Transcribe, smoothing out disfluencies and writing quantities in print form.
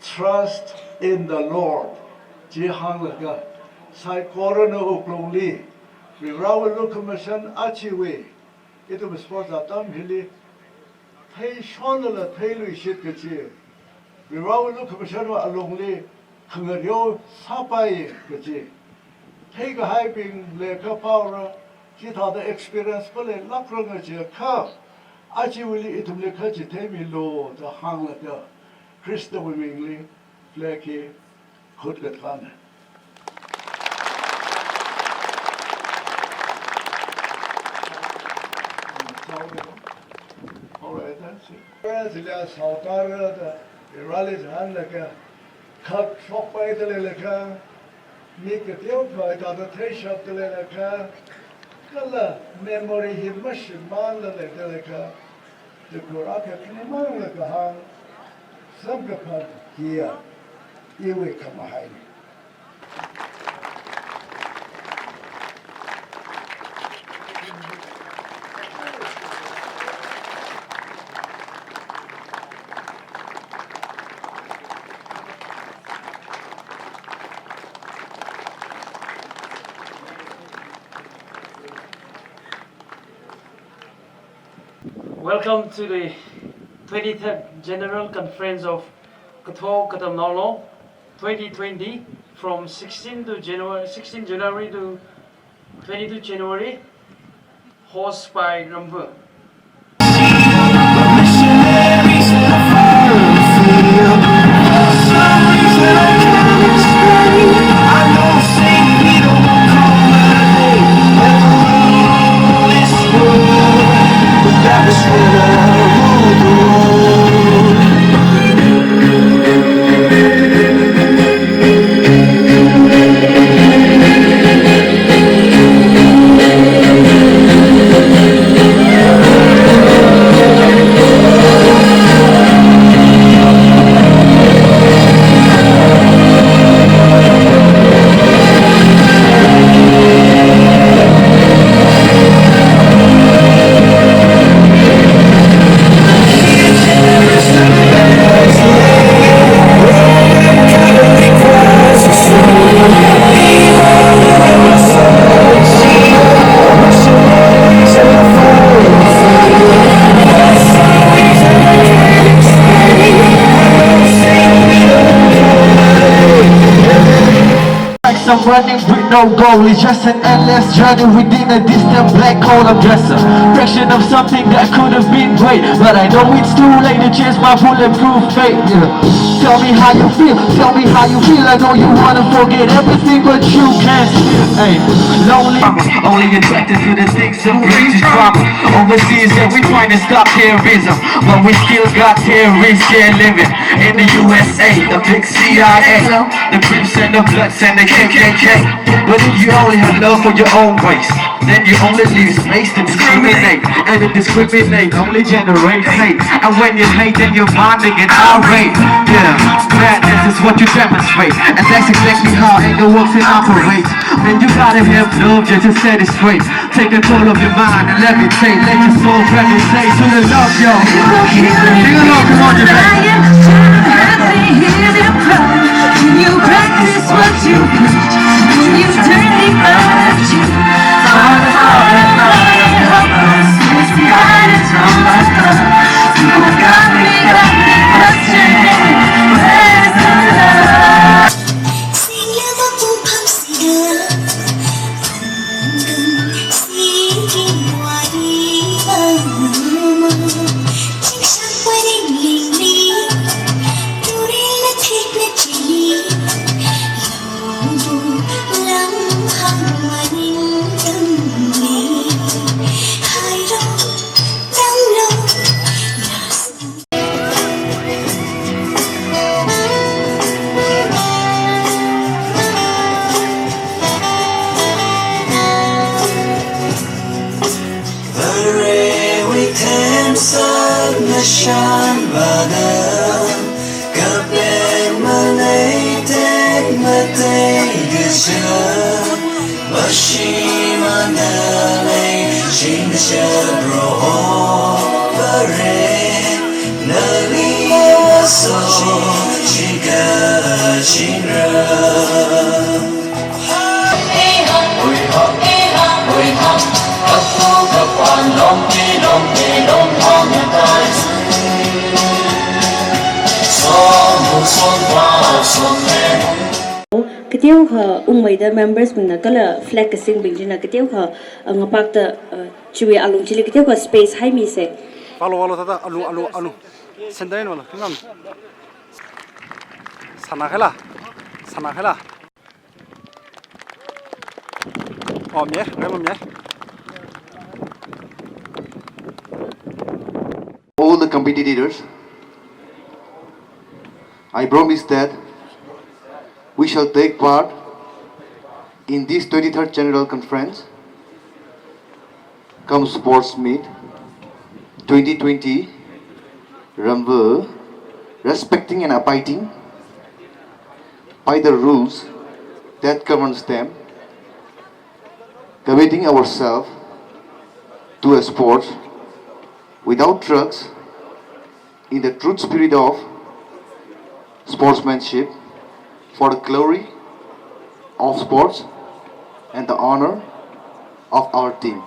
Trust in the Lord. Sai corona uklongli. We rawl commission achiwe. It was for the dam hilly. Pay shonala pay shit kachi. We rawl commission alongli. Kangario sapai kachi. Take a hyping leka power. She had the experience for a lakranga ka. Achiwili itumle kachi temi lo the hang like the Christa Wimingly, Flecky, Kutgatvan. All right, that's it. Whereas it is how the rallies hand like a cut shop by the leleca, make a deal by the tray shop the leleca, color memory him machine man the leleca, the Kuraka Kiniman like a hang. Some people here, you will come behind. Welcome to the 23rd General Conference of Katho Katamnao 2020 from 16 January to 22 January, hosted by Ramva. I'm running with no goal, it's just an endless journey within a distant black hole. I'm just a fraction of something that could have been great, but I know it's too late to chase my bulletproof fate. Tell me how you feel, tell me how you feel. I know you wanna forget everything, but you can't. Hey, lonely, only attracted to the things that bring you drama. Overseas, yeah, we trying to stop terrorism, but we still got terrorists here living in the USA, the big CIA, the Crips and the Bloods and the KKL. But if you only have love for your own race, then you only leave space to discriminate. And to discriminate only generates hate. And when you hate, then your mind they get irate. Yeah, madness is what you demonstrate, and that's exactly how anger works and operates. Then you gotta have love just to set it straight. Take control of your mind and levitate. Let your soul gravitate to the love, yo. Sing along, come on, you Can you practice what you preach? Can you turn the earth to it's behind it's on my thought. You got me questioning, where's the love? Sing Liverpool pump singer, singing Sing wedding lily, Durilla take the chili, 西满的泪，新的小 bro 的人，那里我所几个情人。Ketiau kha umai da members minna kala flag kasing bingjina ketiau kha ngapak da chiwe alung chile ketiau kha space hai mi se Alo tata alu sendain wala kingam sana khela mye all the competitors, I promise that we shall take part in this 23rd General Conference, come Sports Meet 2020, Ramva, respecting and abiding by the rules that governs them, committing ourselves to a sport without drugs, in the true spirit of sportsmanship, for the glory of sports and the honor of our team.